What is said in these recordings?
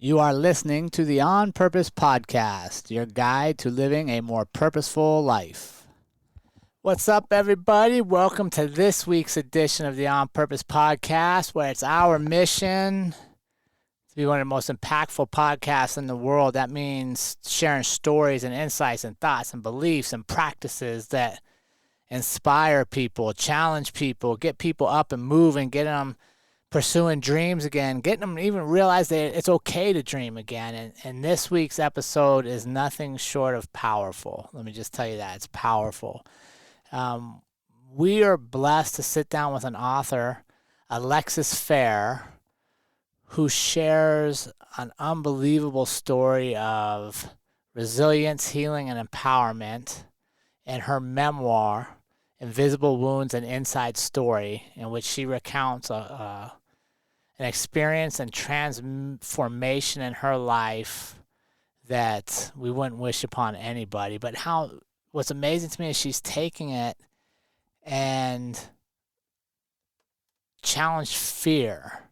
You are listening to the On Purpose Podcast, your guide to living a more purposeful life. What's up, everybody? Welcome to this week's edition of the On Purpose Podcast, where it's our mission to be one of the most impactful podcasts in the world. That means sharing stories and insights and thoughts and beliefs and practices that inspire people, challenge people, get people up and moving, get them pursuing dreams again, getting them to even realize that it's okay to dream again. And this week's episode is nothing short of powerful. Let me just tell you that. It's powerful. We are blessed to sit down with an author, Alexis Faere, who shares an unbelievable story of resilience, healing, and empowerment in her memoir, Invisible Wounds: An Inside Story, in which she recounts an experience and transformation in her life that we wouldn't wish upon anybody. But what's amazing to me is she's taking it and challenged fear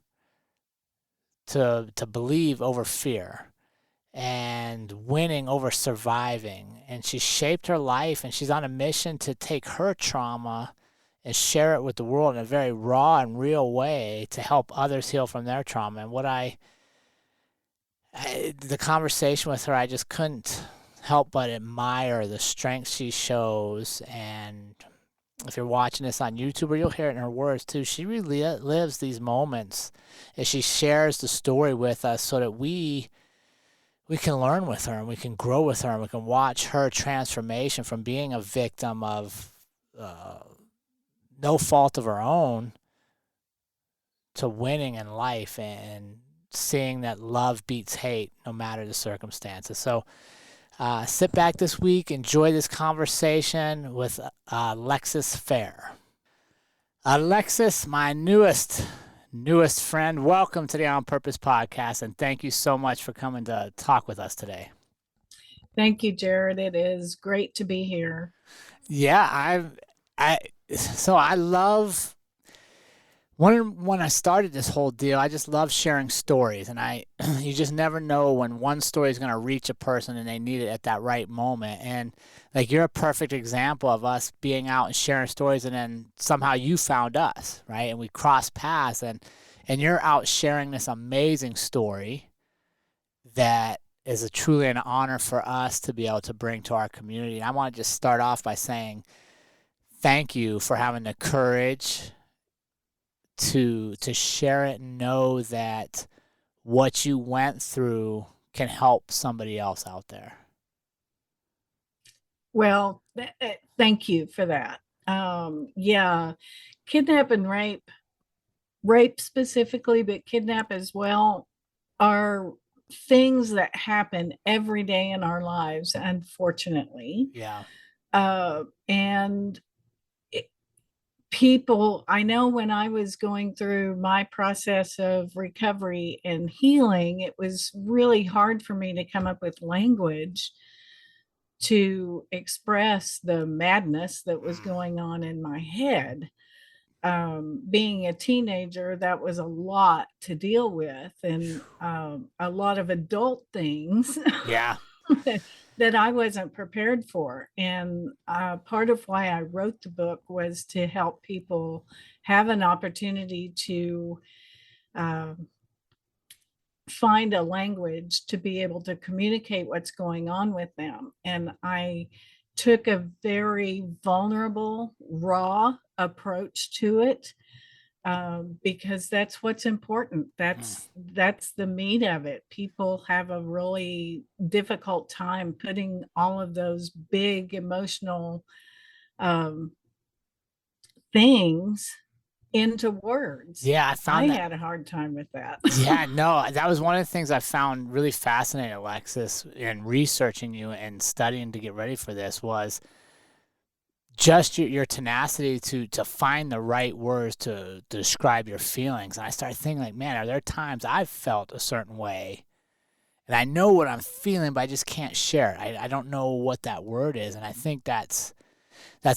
to believe over fear and winning over surviving. And she shaped her life, and she's on a mission to take her trauma and share it with the world in a very raw and real way to help others heal from their trauma. And the conversation with her, I just couldn't help but admire the strength she shows. And if you're watching this on YouTube, or you'll hear it in her words too, she really lives these moments as she shares the story with us so that we can learn with her and we can grow with her and we can watch her transformation from being a victim of no fault of her own to winning in life and seeing that love beats hate no matter the circumstances. So sit back this week, enjoy this conversation with Alexis Faere. Alexis, my newest friend, welcome to the On Purpose Podcast, and thank you so much for coming to talk with us today. Thank you, Jerrod. It is great to be here. Yeah, I love when I started this whole deal. I just love sharing stories, and you just never know when one story is going to reach a person and they need it at that right moment. And like, you're a perfect example of us being out and sharing stories, and then somehow you found us, right? And we crossed paths, and you're out sharing this amazing story that is truly an honor for us to be able to bring to our community. And I want to just start off by saying thank you for having the courage to share it and know that what you went through can help somebody else out there. Well, thank you for that. Yeah, kidnap and rape specifically, but kidnap as well, are things that happen every day in our lives, unfortunately. Yeah. And people, I know when I was going through my process of recovery and healing, it was really hard for me to come up with language to express the madness that was going on in my head. Being a teenager, that was a lot to deal with, and a lot of adult things. Yeah. that I wasn't prepared for. And part of why I wrote the book was to help people have an opportunity to find a language to be able to communicate what's going on with them. And I took a very vulnerable, raw approach to it. Because that's what's important. That's the meat of it. People have a really difficult time putting all of those big emotional things into words. Yeah, I had a hard time with that. Yeah, no, that was one of the things I found really fascinating, Alexis, in researching you and studying to get ready for this, was just your tenacity to find the right words to describe your feelings. And I started thinking, like, man, are there times I've felt a certain way and I know what I'm feeling, but I just can't share it. I don't know what that word is. And I think that's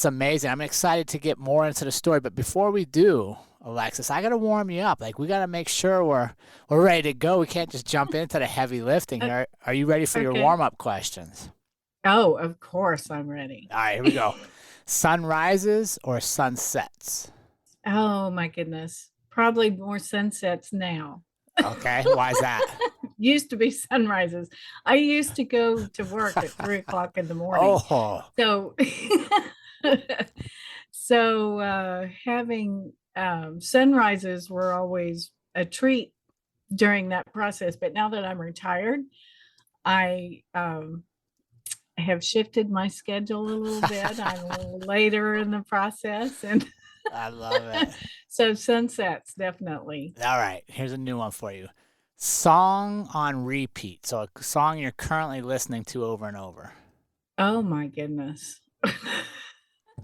amazing. I'm excited to get more into the story. But before we do, Alexis. I gotta warm you up. Like we gotta make sure we're ready to go. We can't just jump into the heavy lifting Uh, here. Are you ready for your okay. warm up questions? Oh, of course I'm ready. All right, here we go. Sunrises or sunsets? Oh my goodness. Probably more sunsets now. Okay, why is that? Used to be sunrises. I used to go to work at 3 o'clock in the morning. Oh, So having sunrises were always a treat during that process. But now that I'm retired, I have shifted my schedule a little bit. I'm a little later in the process, and I love it. so sunsets definitely. All right, here's a new one for you. Song on repeat. So a song you're currently listening to over and over. Oh my goodness.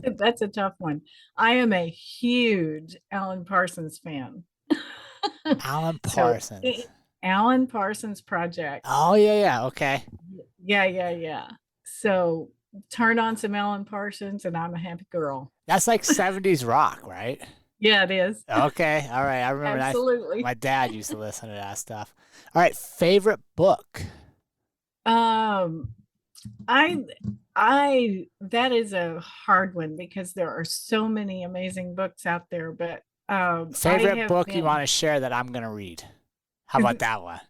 That's a tough one. I am a huge Alan Parsons fan. Alan So Parsons. Alan Parsons Project. Oh yeah. Okay. Yeah. So turn on some Alan Parsons and I'm a happy girl. That's like 70s rock, right? Yeah, it is. Okay. All right. I remember that. Absolutely. My dad used to listen to that stuff. All right. Favorite book? Um, I that is a hard one because there are so many amazing books out there, but I Favorite have book you been want to share that I'm going to read? How about that one?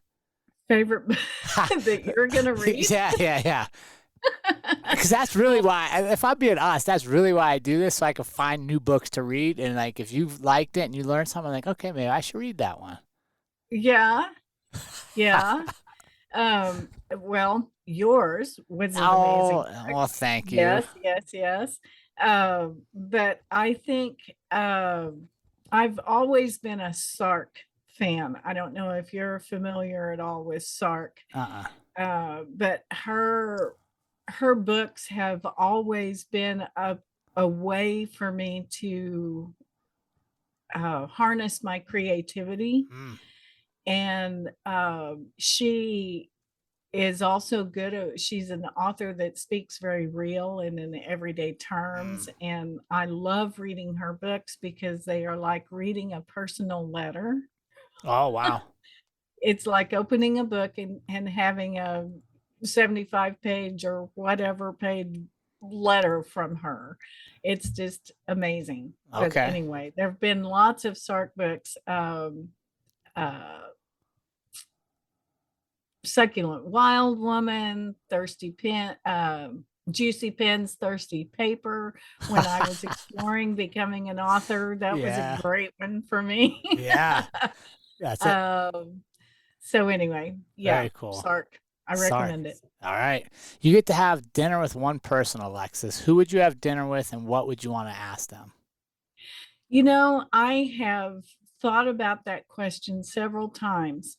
favorite that you're gonna read. Yeah. Because that's really why, if I'm being honest, that's really why I do this, so I can find new books to read. And like, if you've liked it and you learned something, like, okay, maybe I should read that one. Yeah. Well, yours was an Oh, amazing book. well, thank you. Yes. But I think I've always been a Sark fan. I don't know if you're familiar at all with Sark, Uh-uh. but her books have always been a way for me to harness my creativity. Mm, And she is also good she's an author that speaks very real and in everyday mm. terms, and I love reading her books because they are like reading a personal letter. Oh, wow. It's like opening a book and having a 75 page or whatever page letter from her. It's just amazing. But Okay. anyway, there have been lots of Sark books. Uh Succulent Wild Woman, Thirsty Pen, Juicy Pens, Thirsty Paper. When I was exploring becoming an author, that was a Yeah. great one for me. Yeah. That's it. um, so anyway, yeah, Very cool. Sark. I Sorry. recommend it. All right. You get to have dinner with one person, Alexis. Who would you have dinner with and what would you want to ask them? I have thought about that question several times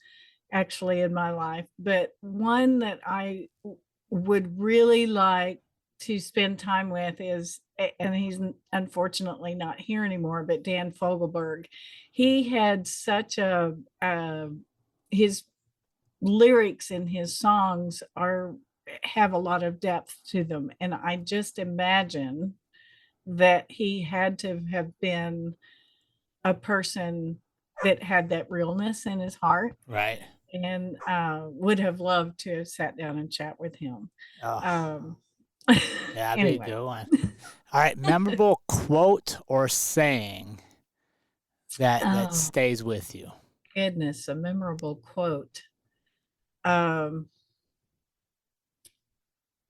actually in my life, but one that I would really like to spend time with is, and he's unfortunately not here anymore, but Dan Fogelberg. He had such his lyrics in his songs are have a lot of depth to them, and I just imagine that he had to have been a person that had that realness in his heart, Right. and would have loved to have sat down and chat with him. Oh, Um, yeah, that'd be a anyway, good one. All right. Memorable quote or saying that oh stays with you. goodness, a memorable quote. Um,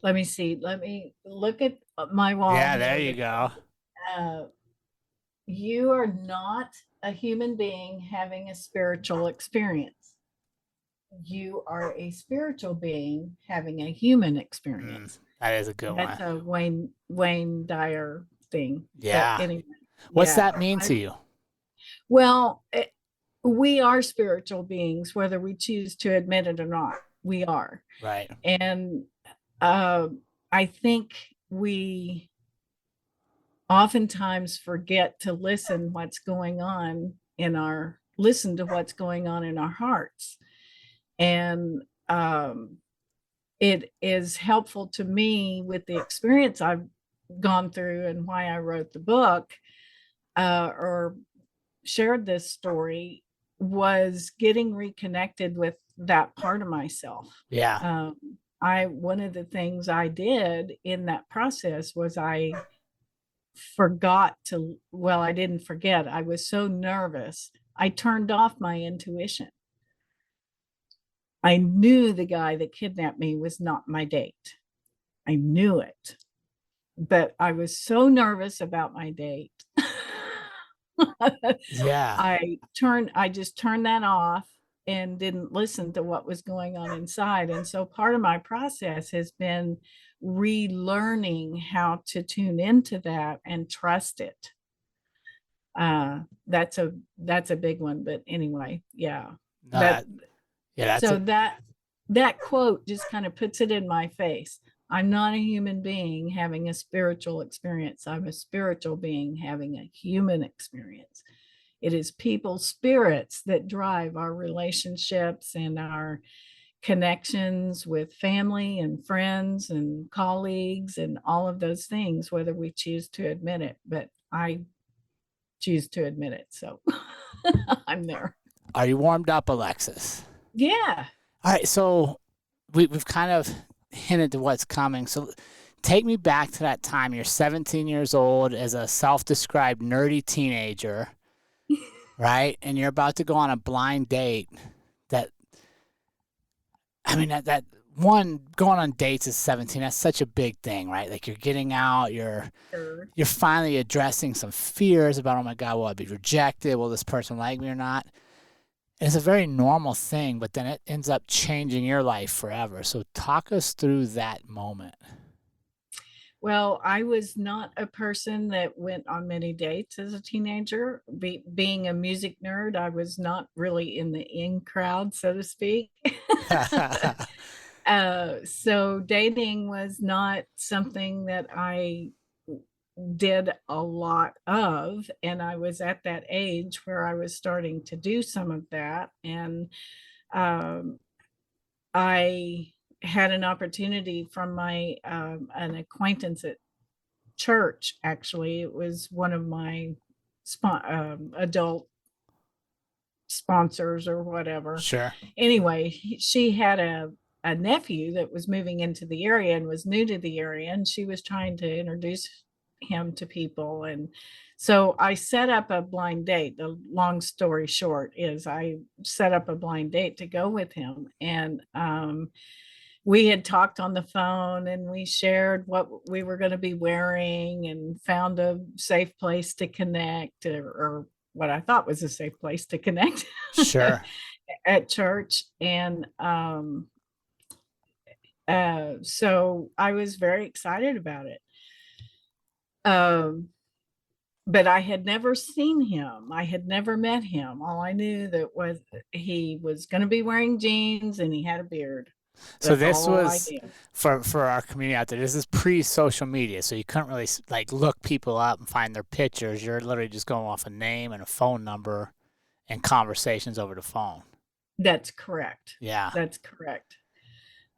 Let me see. Let me look at my wall Yeah, there here. you go. Uh, you are not a human being having a spiritual experience. You are a spiritual being having a human experience. That is a good That's one. a Wayne Dyer thing. But Yeah. anyway, What's yeah. that mean to you? Well, we are spiritual beings, whether we choose to admit it or not. We are. Right. And uh, I think we oftentimes forget to listen to what's going on in our hearts. And it is helpful to me with the experience I've gone through and why I wrote the book, or shared this story was getting reconnected with that part of myself. Yeah. One of the things I did in that process was I forgot to, well, I didn't forget. I was so nervous. I turned off my intuition. I knew the guy that kidnapped me was not my date. I knew it. But I was so nervous about my date. Yeah. I just turned that off and didn't listen to what was going on inside. And so part of my process has been relearning how to tune into that and trust it. That's a big one. But anyway, yeah. No, That yeah, that's so it. that quote just kind of puts it in my face. I'm not a human being having a spiritual experience. I'm a spiritual being having a human experience. It is people's spirits that drive our relationships and our connections with family and friends and colleagues and all of those things, whether we choose to admit it. But I choose to admit it. So I'm there. Are you warmed up, Alexis? Yeah. All right, so we've kind of hinted to what's coming. So take me back to that time. You're 17 years old as a self-described nerdy teenager, right? And you're about to go on a blind date. That I mean, that one going on dates at 17. That's such a big thing, right? Like you're getting out. Sure. You're finally addressing some fears about, oh my God, will I be rejected? Will this person like me or not? It's a very normal thing, but then it ends up changing your life forever. So talk us through that moment. Well, I was not a person that went on many dates as a teenager. Being a music nerd, I was not really in the in crowd, so to speak. So dating was not something that I did a lot of. And I was at that age where I was starting to do some of that. And um, I had an opportunity from my an acquaintance at church. Actually, it was one of my adult sponsors or whatever. Sure. Anyway, she had a nephew that was moving into the area and was new to the area, and she was trying to introduce him to people. And so I set up a blind date. The long story short is I set up a blind date to go with him. And we had talked on the phone and we shared what we were going to be wearing and found a safe place to connect, or what I thought was a safe place to connect Sure. at church. And so I was very excited about it. Um, but I had never seen him. I had never met him. All I knew that was he was going to be wearing jeans and he had a beard. So That's this all I was knew. for our community out there. This is pre-social media, so you couldn't really like look people up and find their pictures. You're literally just going off a name and a phone number and conversations over the phone. That's correct. Yeah. That's correct.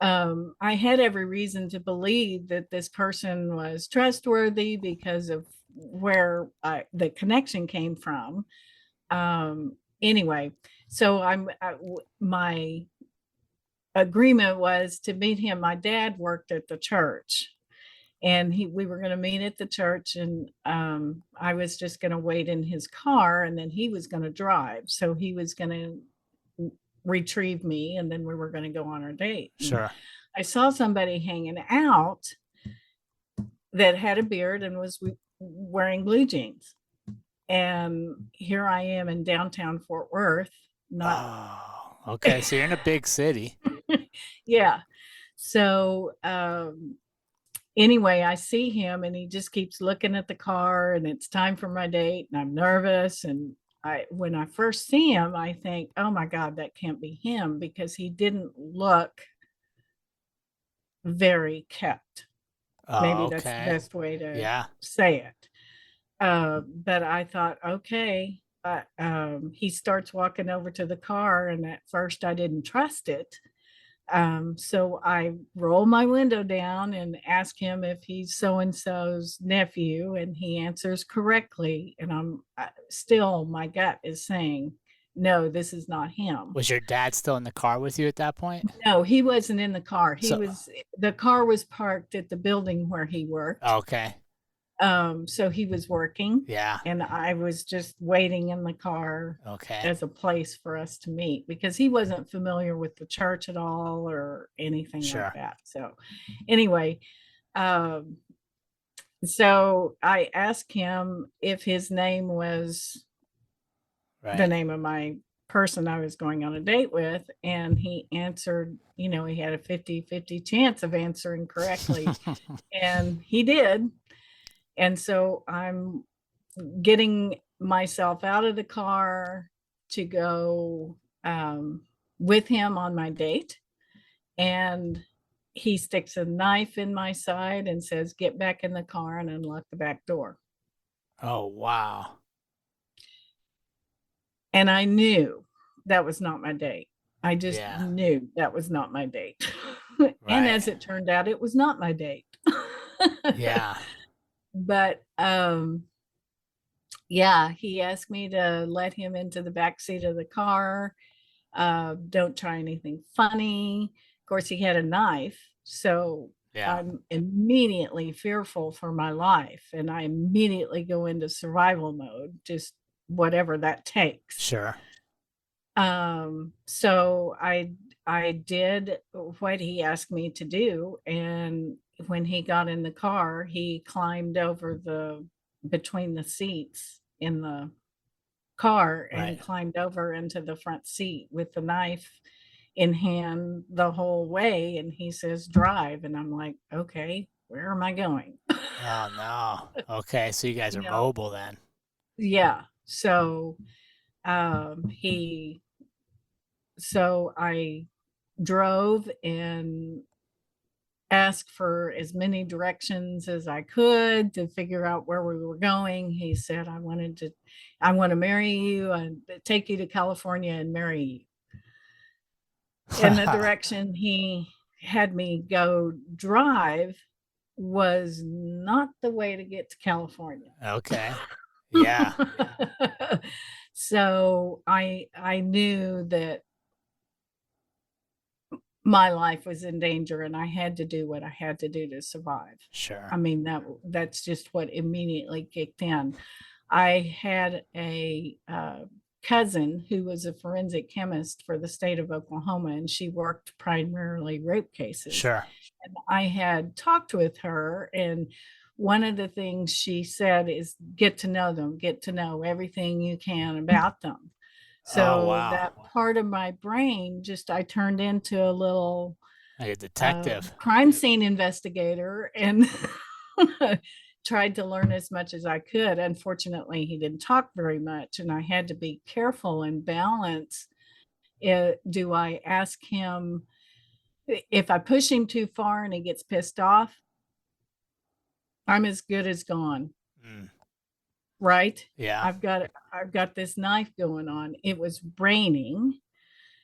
I had every reason to believe that this person was trustworthy because of where the connection came from. Anyway, so my agreement was to meet him. My dad worked at the church, and we were going to meet at the church, and I was just going to wait in his car, and then he was going to drive. So he was going to retrieve me, and then we were going to go on our date. And Sure. I saw somebody hanging out that had a beard and was wearing blue jeans. And here I am in downtown Fort Worth, not Oh, okay. So you're in a big city. yeah. So anyway, I see him and he just keeps looking at the car, and it's time for my date and I'm nervous. And when I first see him, I think, oh my God, that can't be him, because he didn't look very kept. Oh, Maybe that's the okay. best way to Yeah. say it. But I thought, okay. He starts walking over to the car, and at first I didn't trust it. So I roll my window down and ask him if he's so and so's nephew, and he answers correctly. And I'm still, my gut is saying, no, this is not him. Was your dad still in the car with you at that point? No, he wasn't in the car. So, The car was parked at the building where he worked. okay. So he was working, Yeah. and I was just waiting in the car Okay. as a place for us to meet, because he wasn't familiar with the church at all or anything Sure. like that. So anyway, um, so I asked him if his name was the Right. name of my person I was going on a date with, and he answered, he had a 50-50 chance of answering correctly, and he did. And so I'm getting myself out of the car to go with him on my date. And he sticks a knife in my side and says, "Get back in the car and unlock the back door." Oh, wow. And I knew that was not my date. I just Yeah. knew that was not my date. Right. And as it turned out, it was not my date. Yeah. But yeah, he asked me to let him into the back seat of the car. Don't try anything funny. Of course, he had a knife, so Yeah. I'm immediately fearful for my life, and I immediately go into survival mode, just whatever that takes. Sure. So I did what he asked me to do, and when he got in the car, he climbed over between the seats in the car and Right. climbed over into the front seat with the knife in hand the whole way, and he says, "Drive." And I'm like, "Okay, where am I going?" Oh, no. Okay. So you guys You are know? mobile then. Yeah. So he so I drove and asked for as many directions as I could to figure out where we were going. He said, I want to marry you and take you to California and marry you." And the direction he had me go drive was not the way to get to California. Okay. Yeah. So I knew that my life was in danger, and I had to do what I had to do to survive. Sure. I mean, that's just what immediately kicked in. I had a cousin who was a forensic chemist for the state of Oklahoma, and she worked primarily rape cases. Sure. And I had talked with her, and one of the things she said is, get to know them, get to know everything you can about them. Oh, So wow. that part of my brain, I turned into a little Like a detective. crime scene investigator, and tried to learn as much as I could. Unfortunately, he didn't talk very much, and I had to be careful and balance. Do I ask him if I push him too far and he gets pissed off? I'm as good as gone. Mm. Right? Yeah. I've got this knife going on. It was raining,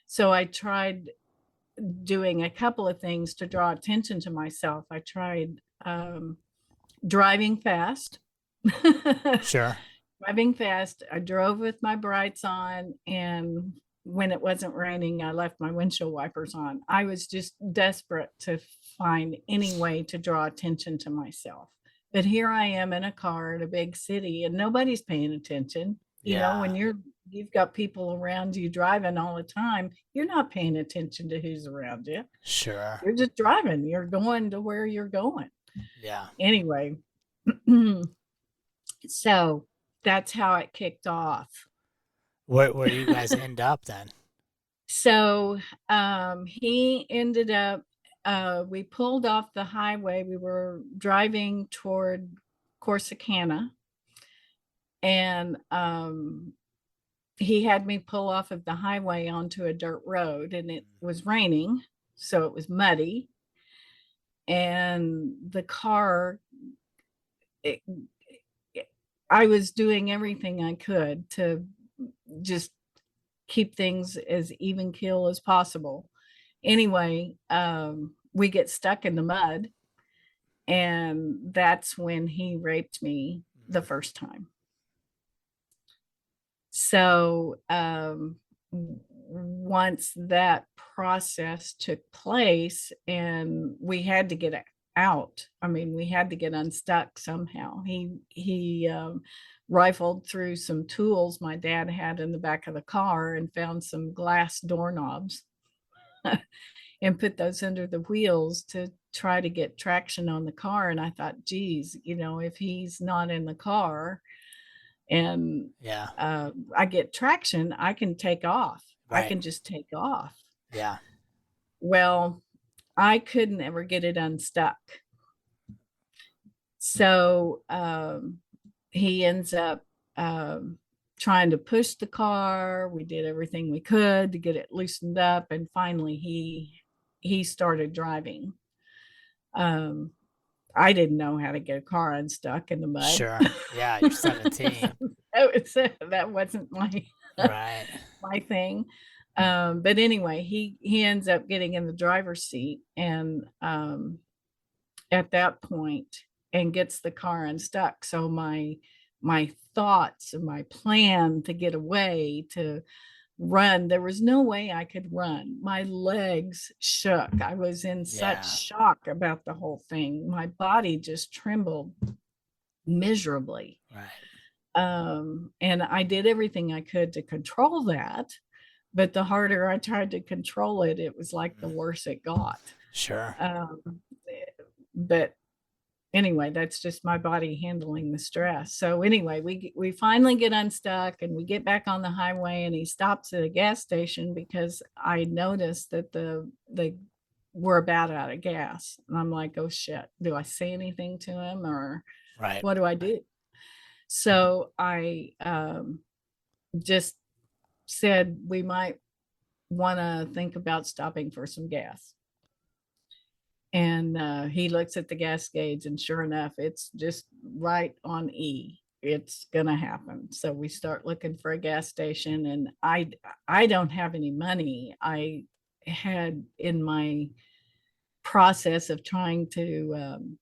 so I tried doing a couple of things to draw attention to myself. I tried driving fast. Sure. Driving fast. I drove with my brights on, and when it wasn't raining, I left my windshield wipers on. I was just desperate to find any way to draw attention to myself. But here I am in a car in a big city, and nobody's paying attention. Yeah. When you've got people around you driving all the time, you're not paying attention to who's around you. Sure. You're just driving. You're going to where you're going. Yeah. Anyway, so that's how it kicked off. Where you guys end up then? So he ended up, we pulled off the highway. We were driving toward Corsicana, and he had me pull off of the highway onto a dirt road, and it was raining, so it was muddy. And the car, I was doing everything I could to just keep things as even keel as possible. Anyway, we get stuck in the mud, and that's when he raped me the first time. So once that process took place and we had to get out, I mean, we had to get unstuck somehow. He rifled through some tools my dad had in the back of the car and found some glass doorknobs and put those under the wheels to try to get traction on the car. And I thought, geez, if he's not in the car and Yeah. I get traction, I can take off. I Right. can just take off. Yeah. Well, I couldn't ever get it unstuck. So he ends up trying to push the car. We did everything we could to get it loosened up, and finally he started driving. I didn't know how to get a car unstuck in the mud. Sure. Yeah, you're 17. That wasn't my Right. my thing. But anyway, he ends up getting in the driver's seat, and at that point, and gets the car unstuck. So my thoughts and my plan to get away, to run, there was no way I could run. My legs shook. I was in Yeah. such shock about the whole thing. My body just trembled miserably. Right. And I did everything I could to control that, but the harder I tried to control it, it was like the worse it got. Sure. But anyway, that's just my body handling the stress. So anyway, we finally get unstuck and we get back on the highway, and he stops at a gas station because I noticed that they were about out of gas. And I'm like, oh shit, do I say anything to him, or Right. what do I do? So I just said we might want to think about stopping for some gas. And he looks at the gas gauge, and sure enough, it's just right on E. It's gonna happen. So we start looking for a gas station, and I don't have any money. I had, in my process of trying to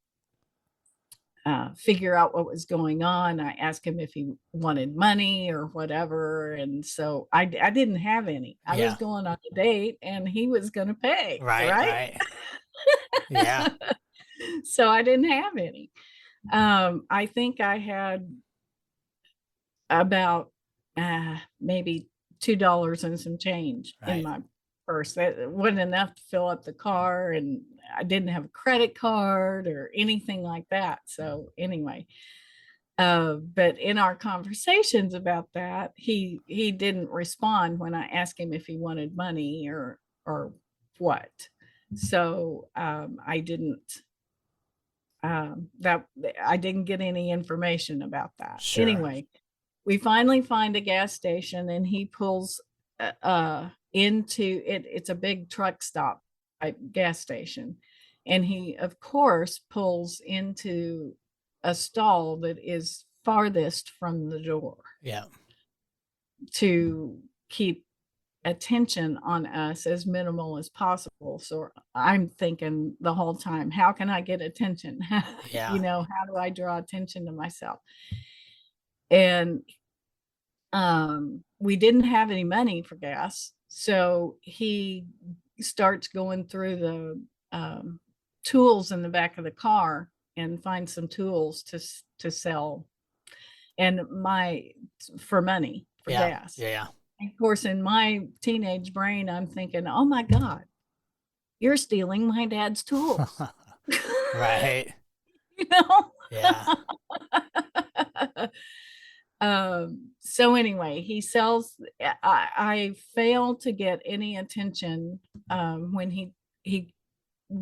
figure out what was going on, I asked him if he wanted money or whatever, and so I didn't have any. I was Yeah. going on a date, and he was going to pay, Right. right? Right. Yeah. So I didn't have any. I think I had about maybe $2 and some change in Right. my purse. That wasn't enough to fill up the car, and I didn't have a credit card or anything like that. So anyway, but in our conversations about that, he didn't respond when I asked him if he wanted money or what. So I didn't that I didn't get any information about that. Sure. Anyway, we finally find a gas station, and he pulls into it. It's a big truck stop type gas station, and he of course pulls into a stall that is farthest from the door Yeah. to keep attention on us as minimal as possible. So I'm thinking the whole time, how can I get attention? Yeah. How do I draw attention to myself? And we didn't have any money for gas. So he starts going through the tools in the back of the car and finds some tools to sell, and for money, for Yeah. gas. Yeah. Of course, in my teenage brain, I'm thinking, oh my God, you're stealing my dad's tools. Right. you know? Yeah. So anyway, he sells. I fail to get any attention when he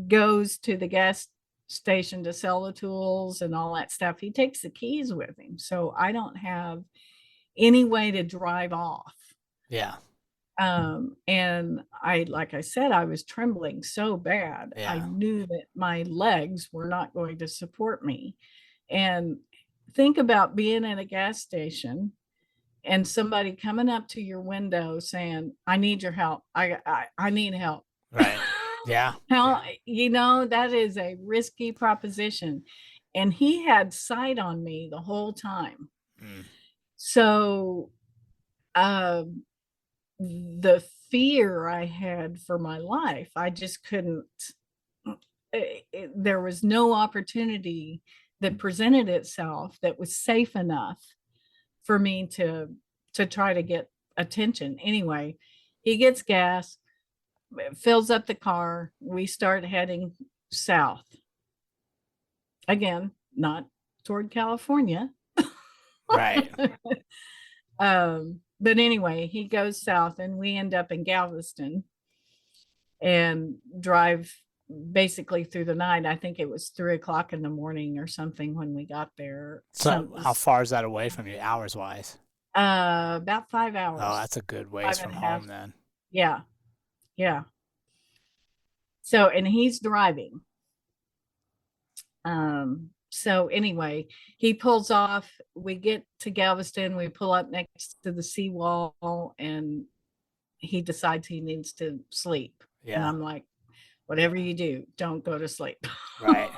goes to the gas station to sell the tools and all that stuff. He takes the keys with him, so I don't have any way to drive off. Yeah. And like I said, I was trembling so bad. Yeah. I knew that my legs were not going to support me. And think about being at a gas station and somebody coming up to your window saying, I need your help. I need help. Right. Yeah. How, that is a risky proposition. And he had sight on me the whole time. Mm. So, um, the fear I had for my life, I just couldn't, there was no opportunity that presented itself that was safe enough for me to try to get attention. Anyway, he gets gas, fills up the car. We start heading south. Again, not toward California. Right. But anyway, he goes south and we end up in Galveston and drive basically through the night. I think it was 3 o'clock in the morning or something when we got there. So how far is that away from you, hours wise? About 5 Oh, hours, that's a good ways five from and a half. home then. Yeah. Yeah. So, and he's driving. So anyway, he pulls off. We get to Galveston. We pull up next to the seawall, and he decides he needs to sleep. And Yeah. I'm like, whatever you do, don't go to sleep. Right.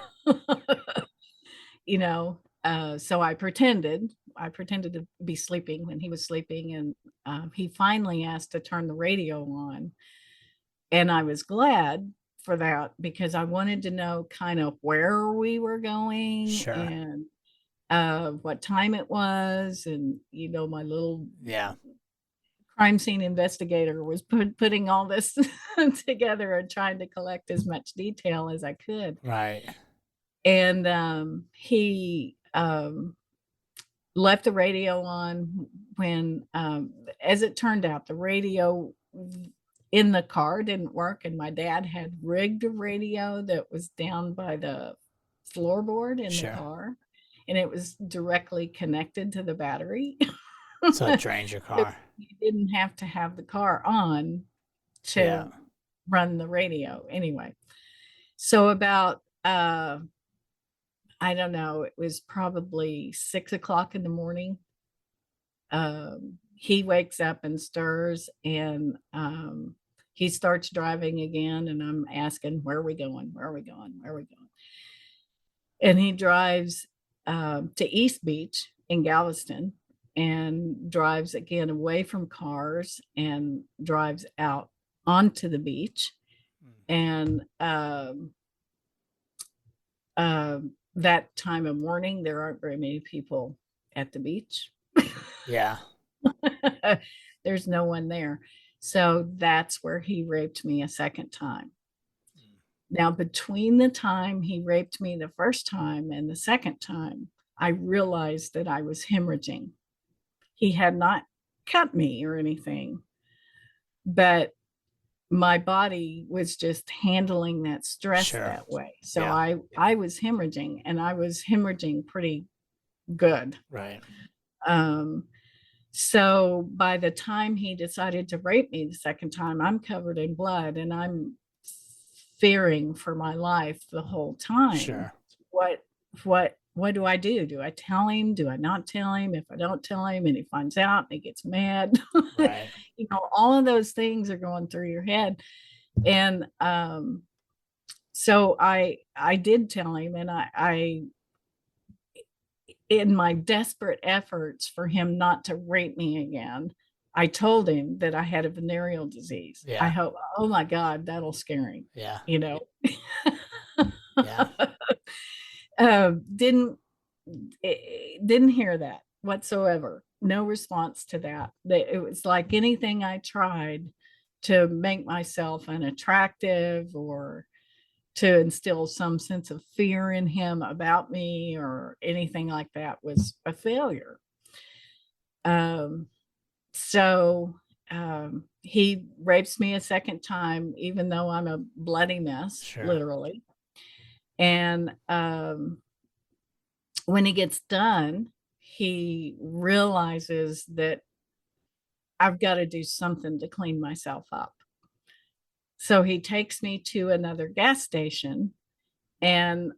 So I pretended to be sleeping when he was sleeping, and he finally asked to turn the radio on. And I was glad for that because I wanted to know kind of where we were going Sure. and what time it was. And, my little Yeah. crime scene investigator was putting all this together and trying to collect as much detail as I could. Right. And he left the radio on when, as it turned out, the radio in the car didn't work, and my dad had rigged a radio that was down by the floorboard in the Sure. car, and it was directly connected to the battery. So it drains your So car. you didn't have to have the car on Yeah. to run the radio anyway. So about I don't know, it was probably 6 o'clock in the morning. He wakes up and stirs, and he starts driving again, and I'm asking, where are we going? Where are we going? Where are we going? And he drives to East Beach in Galveston and drives again away from cars and drives out onto the beach. And that time of morning, there aren't very many people at the beach. Yeah. There's no one there. So that's where he raped me a second time. Now, between the time he raped me the first time and the second time, I realized that I was hemorrhaging. He had not cut me or anything, but my body was just handling that stress Sure. that way. So Yeah. I was hemorrhaging, and I was hemorrhaging pretty good. Right. So by the time he decided to rape me the second time, I'm covered in blood, and I'm fearing for my life the whole time. Sure. What do I do? Do I tell him? Do I not tell him? If I don't tell him and he finds out and he gets mad, Right. all of those things are going through your head. And so I did tell him, and I in my desperate efforts for him not to rape me again, I told him that I had a venereal disease. Yeah. I hope, oh my God, that'll scare him. Yeah. Yeah. Didn't hear that whatsoever. No response to that. It was like anything I tried to make myself unattractive or to instill some sense of fear in him about me or anything like that was a failure. So he rapes me a second time, even though I'm a bloody mess, Sure. literally. And when he gets done, he realizes that I've got to do something to clean myself up. So he takes me to another gas station and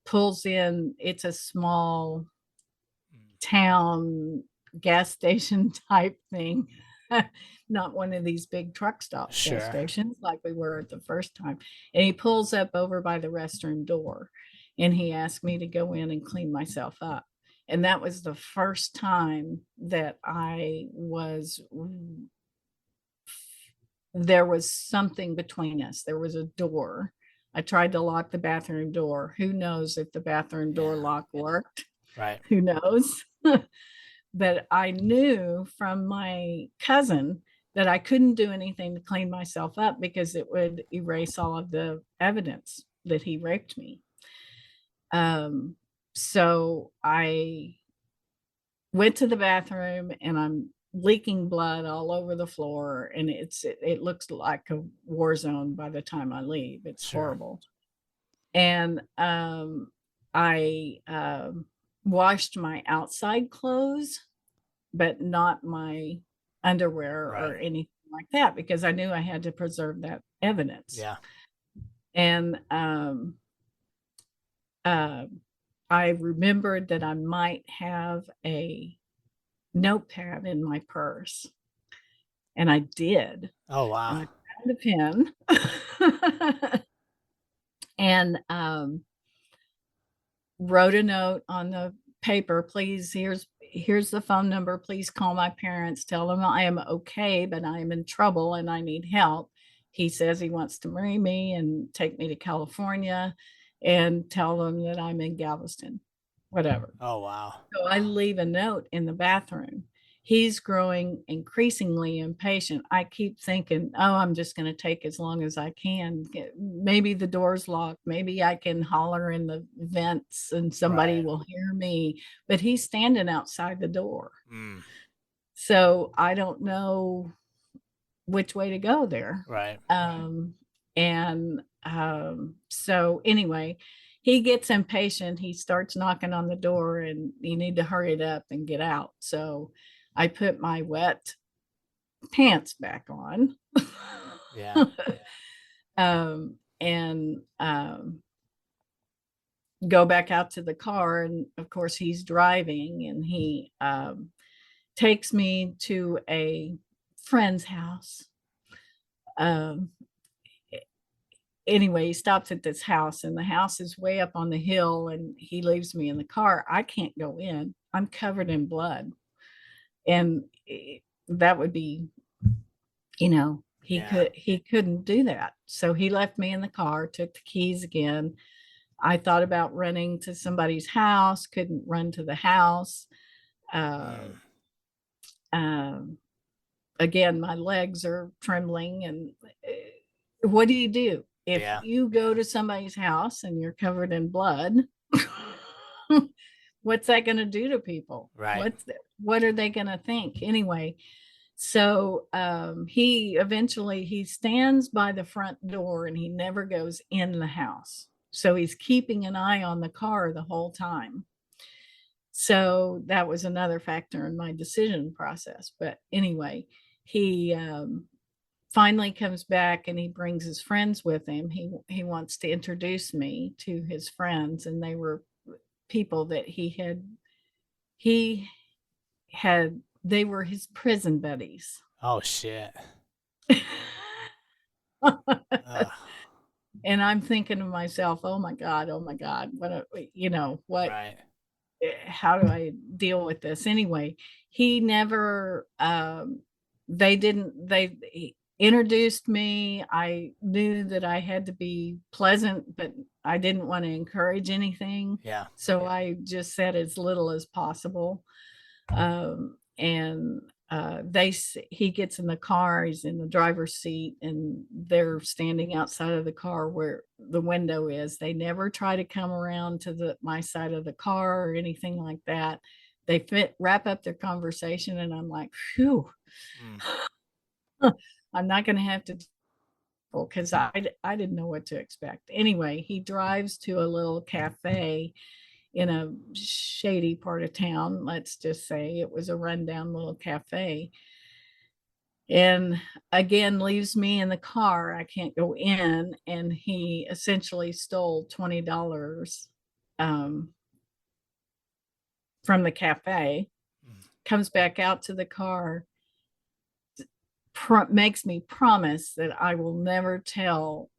pulls in. It's a small town gas station type thing. not one of these big truck stop gas Sure. stations like we were at the first time. And he pulls up over by the restroom door and he asked me to go in and clean myself up. And that was the first time that there was something between us. There was a door. I tried to lock the bathroom door. Who knows if the bathroom door Yeah. lock worked? Right. Who knows? But I knew from my cousin that I couldn't do anything to clean myself up because it would erase all of the evidence that he raped me. So I went to the bathroom and I'm leaking blood all over the floor, and it looks like a war zone by the time I leave. It's Sure. horrible. And I washed my outside clothes, but not my underwear or Right. anything like that because I knew I had to preserve that evidence. Yeah. And I remembered that I might have a notepad in my purse, and I did. Oh, And wow. I found a pen and wrote a note on the paper. Please, here's the phone number. Please call my parents. Tell them I am okay, but I am in trouble and I need help. He says he wants to marry me and take me to California, and tell them that I'm in Galveston, whatever. Oh, wow. So I leave a note in the bathroom. He's growing increasingly impatient. I keep thinking, oh, I'm just going to take as long as I can. Maybe the door's locked. Maybe I can holler in the vents and somebody Right. will hear me. But he's standing outside the door. Mm. So I don't know which way to go there. Right. So anyway, he gets impatient. He starts knocking on the door, and you need to hurry it up and get out. So I put my wet pants back on. Yeah. And go back out to the car. And of course, he's driving, and he takes me to a friend's house. Anyway, he stops at this house, and the house is way up on the hill, and he leaves me in the car. I can't go in. I'm covered in blood. And that would be, Yeah. he couldn't do that. So he left me in the car, took the keys again. I thought about running to somebody's house, couldn't run to the house. Uh, Mm. um, Again, my legs are trembling. And what do you do if Yeah. you go to somebody's house and you're covered in blood? What's that going to do to people? Right. What are they going to think anyway? So he stands by the front door, and he never goes in the house. So he's keeping an eye on the car the whole time. So that was another factor in my decision process. But anyway, he finally comes back, and he brings his friends with him. He wants to introduce me to his friends, and they were people that he had they were his prison buddies. Oh, shit. And I'm thinking to myself, oh my God, what, Right. how do I deal with this? Anyway, he never, he introduced me. I knew that I had to be pleasant, but I didn't want to encourage anything. Yeah. So I just said as little as possible. And he gets in the car, he's in the driver's seat, and they're standing outside of the car where the window is. They never try to come around to my side of the car or anything like that. They wrap up their conversation, and I'm like, phew. I'm not going to have to, because I didn't know what to expect. Anyway, he drives to a little cafe in a shady part of town. Let's just say it was a rundown little cafe. And again, leaves me in the car. I can't go in. And he essentially stole $20 from the cafe, comes back out to the car, makes me promise that I will never tell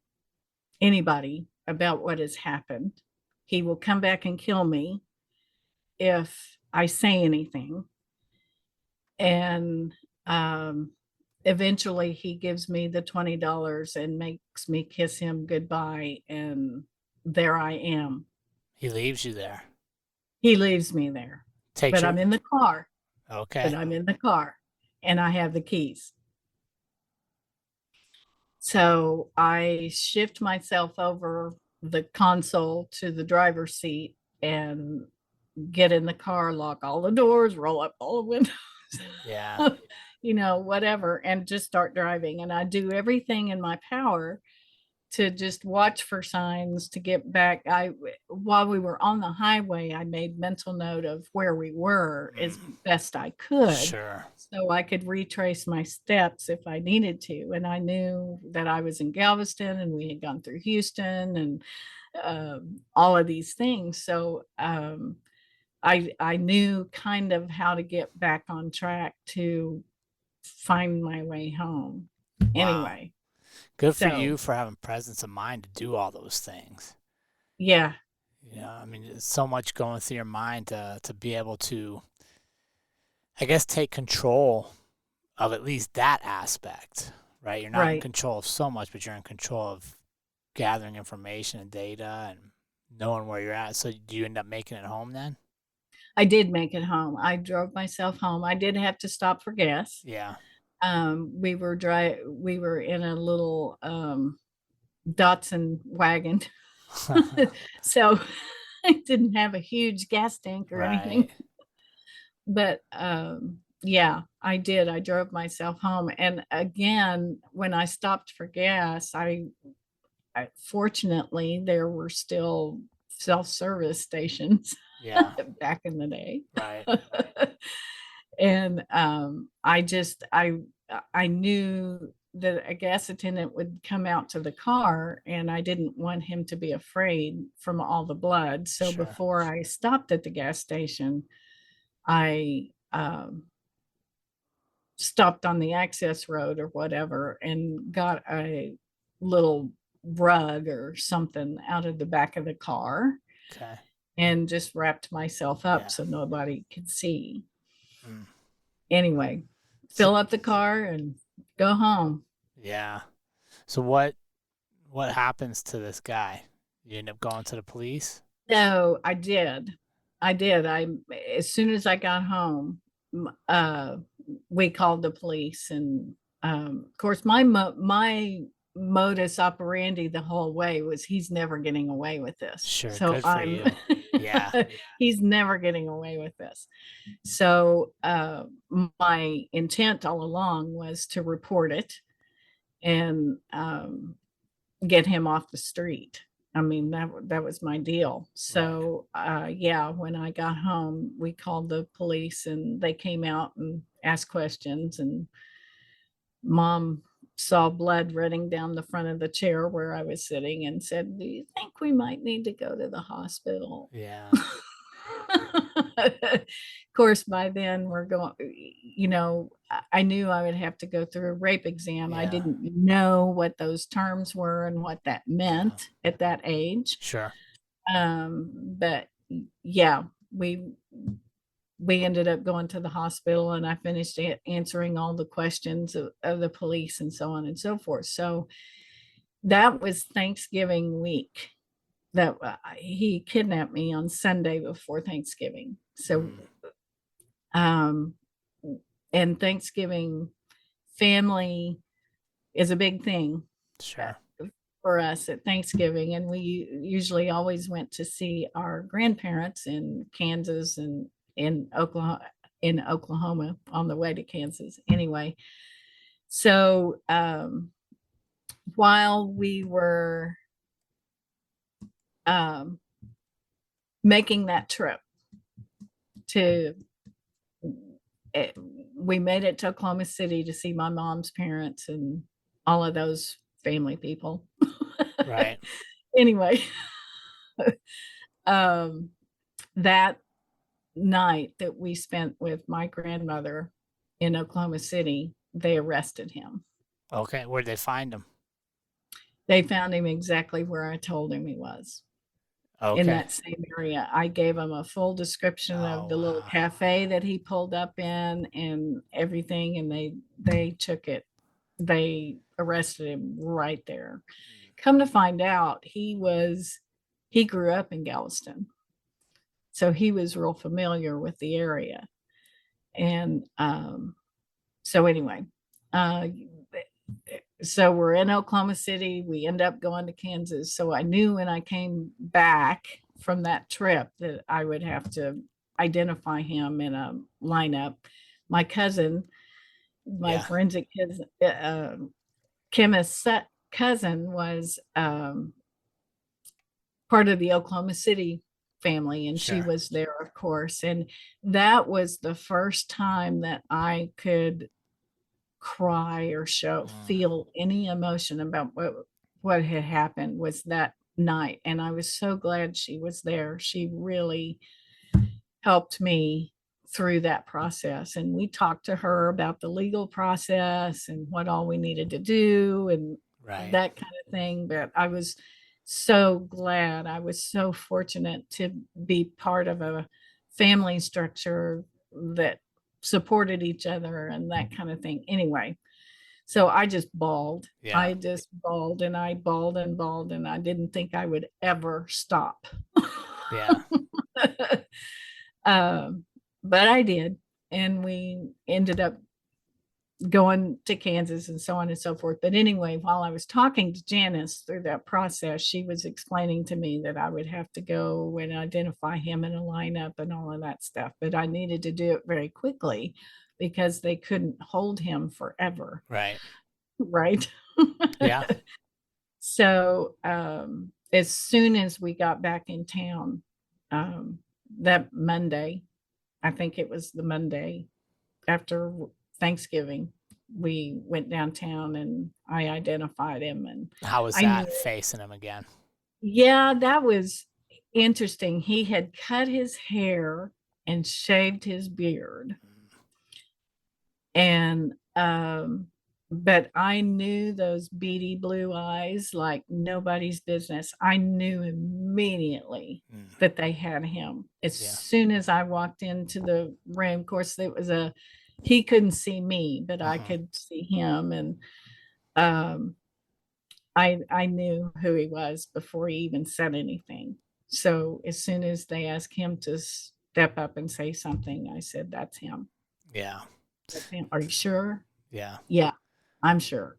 anybody about what has happened. He will come back and kill me if I say anything. And eventually he gives me the $20 and makes me kiss him goodbye. And there I am. He leaves you there. He leaves me there. Takes But your I'm in the car. okay. But I'm in the car and I have the keys. So I shift myself over the console to the driver's seat and get in the car, lock all the doors, roll up all the windows. Yeah. Whatever, and just start driving. And I do everything in my power to just watch for signs to get back. While we were on the highway, I made mental note of where we were as best I could. Sure. So I could retrace my steps if I needed to. And I knew that I was in Galveston and we had gone through Houston and all of these things. So I knew kind of how to get back on track to find my way home. Wow. Anyway. Good for you for having presence of mind to do all those things. Yeah. I mean, there's so much going through your mind to be able to, I guess, take control of at least that aspect, right? You're not in control of so much, but you're in control of gathering information and data and knowing where you're at. So do you end up making it home then? I did make it home. I drove myself home. I did have to stop for gas. Yeah. We were in a little Datsun wagon. So I didn't have a huge gas tank or anything. But yeah, I did. I drove myself home. And again, when I stopped for gas, I fortunately there were still self-service stations. Yeah. Back in the day. Right. And I knew that a gas attendant would come out to the car, and I didn't want him to be afraid from all the blood. So Sure. before I stopped at the gas station, I stopped on the access road or whatever and got a little rug or something out of the back of the car. Okay. And just wrapped myself up so nobody could see. Mm. Anyway, fill up the car and go home. Yeah. So what happens to this guy? You end up going to the police? No, I did. As soon as I got home, we called the police, and of course my modus operandi the whole way was he's never getting away with this. Sure, so good for you. Yeah. He's never getting away with this. So my intent all along was to report it and get him off the street. I mean, that was my deal. So yeah, when I got home, we called the police and they came out and asked questions, and Mom saw blood running down the front of the chair where I was sitting and said, "Do you think we might need to go to the hospital?" Yeah. Of course, by then we're going, I knew I would have to go through a rape exam. I didn't know what those terms were and what that meant at that age. Sure. But yeah, we ended up going to the hospital, and I finished answering all the questions of the police and so on and so forth. So that was Thanksgiving week that he kidnapped me on Sunday before Thanksgiving. So, and Thanksgiving family is a big thing. Sure. For us at Thanksgiving, and we usually always went to see our grandparents in Kansas and in Oklahoma on the way to Kansas. Anyway, so while we were making that trip we made it to Oklahoma City to see my mom's parents and all of those family people. Right. Anyway, that night that we spent with my grandmother in Oklahoma City, they arrested him. Okay. Where'd they find him? They found him exactly where I told him he was, in Okay. that same area. I gave him a full description of Oh, the little wow. cafe that he pulled up in and everything, and they took it. They arrested him right there. Come to find out, he grew up in Galveston, so he was real familiar with the area. And so anyway, uh, so we're in Oklahoma City. We end up going to Kansas. So I knew when I came back from that trip that I would have to identify him in a lineup. My cousin, my Yeah. forensic chemist cousin, was part of the Oklahoma City family, and she Sure. was there, of course. And that was the first time that I could cry or Mm, feel any emotion about what had happened, was that night. And I was so glad she was there. She really helped me through that process, and we talked to her about the legal process and what all we needed to do and right. that kind of thing. But I was so glad, I was so fortunate to be part of a family structure that supported each other and that kind of thing. Anyway, so I just bawled. Yeah. I just bawled and I bawled and bawled, and I didn't think I would ever stop. Yeah. Um, but I did, and we ended up going to Kansas and so on and so forth. But anyway, while I was talking to Janice through that process, she was explaining to me that I would have to go and identify him in a lineup and all of that stuff. But I needed to do it very quickly because they couldn't hold him forever. Right. Right. Yeah. So as soon as we got back in town, that Monday, I think it was the Monday after Thanksgiving, we went downtown and I identified him, and How was I knew, that facing him again? yeah, that was interesting. He had cut his hair and shaved his beard. Mm, And but I knew those beady blue eyes like nobody's business. I knew immediately mm, that they had him. As yeah. soon as I walked into the room, of course, it was he couldn't see me, but I Hmm. could see him. And um, I knew who he was before he even said anything. So as soon as they asked him to step up and say something, I said, "That's him. Yeah. That's him. Are you sure?" Yeah. Yeah, I'm sure.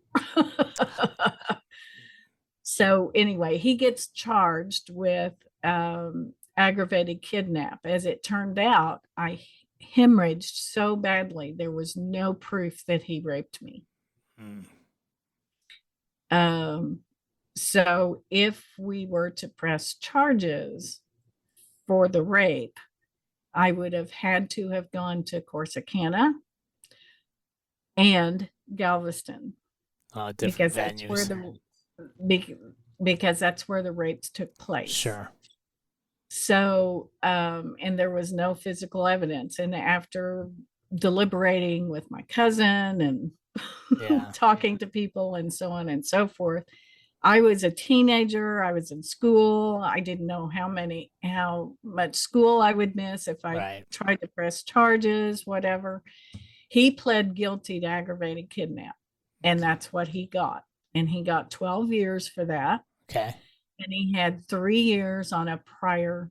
So anyway, he gets charged with aggravated kidnap. As it turned out, I hemorrhaged so badly, there was no proof that he raped me. Mm, Um, so if we were to press charges for the rape, I would have had to have gone to Corsicana and Galveston, different because that's where venues. the because that's where the rapes took place. Sure. So, and there was no physical evidence. And after deliberating with my cousin and Yeah. talking to people and so on and so forth, I was a teenager. I was in school. I didn't know how much school I would miss if I Right. tried to press charges, whatever. He pled guilty to aggravated kidnap, and that's what he got. And he got 12 years for that. Okay. And he had 3 years on a prior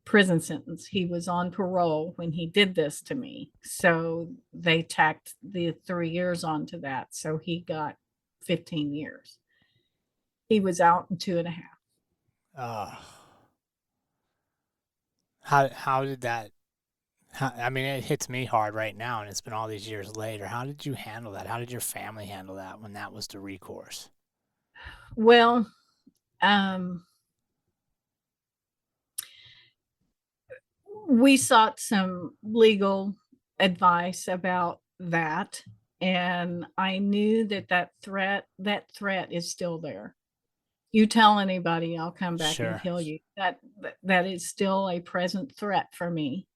prison sentence. He was on parole when he did this to me. So they tacked the 3 years onto that. So he got 15 years. He was out in 2.5. Oh, how did that? I mean, it hits me hard right now, and it's been all these years later. How did you handle that? How did your family handle that when that was the recourse? Well, um, we sought some legal advice about that. And I knew that that threat is still there. You tell anybody, I'll come back and Sure. kill you. That is still a present threat for me.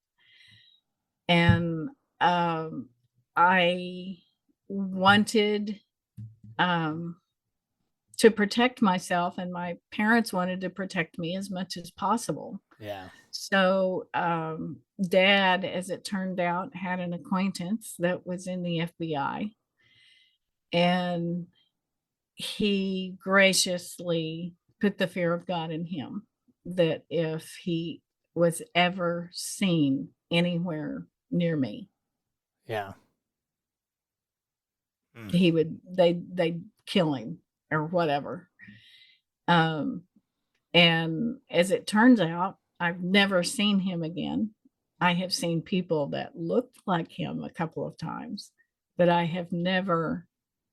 And I wanted to protect myself, and my parents wanted to protect me as much as possible. Yeah. So, Dad, as it turned out, had an acquaintance that was in the FBI, and he graciously put the fear of God in him that if he was ever seen anywhere near me, Yeah. Mm. they'd kill him or whatever. Um, and as it turns out, I've never seen him again. I have seen people that looked like him a couple of times, but I have never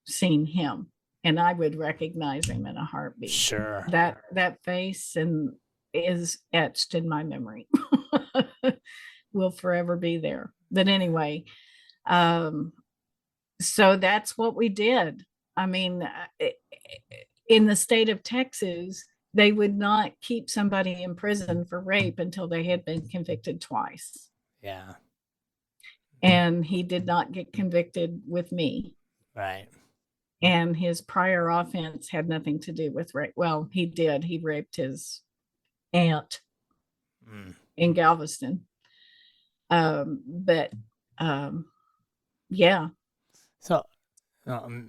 seen him, and I would recognize him in a heartbeat. Sure. That face and is etched in my memory. Will forever be there. But anyway, um, so that's what we did. I mean, in the state of Texas, they would not keep somebody in prison for rape until they had been convicted twice. Yeah. And he did not get convicted with me. Right. And his prior offense had nothing to do with rape. Well, he did. He raped his aunt in Galveston. But yeah. So,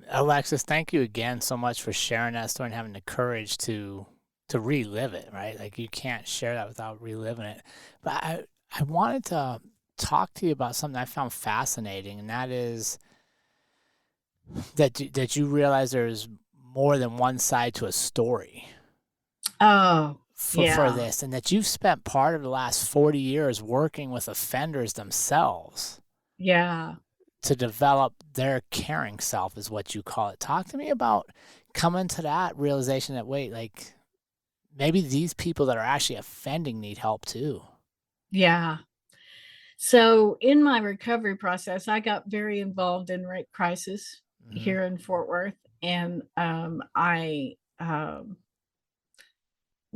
Alexis, thank you again so much for sharing that story and having the courage to relive it, right? Like, you can't share that without reliving it. But I wanted to talk to you about something I found fascinating, and that is that you realize there's more than one side to a story. Oh, for this, and that you've spent part of the last 40 years working with offenders themselves. Yeah. To develop their caring self, is what you call it. Talk to me about coming to that realization that, wait, like, maybe these people that are actually offending need help too. Yeah. So in my recovery process, I got very involved in rape crisis here in Fort Worth. And I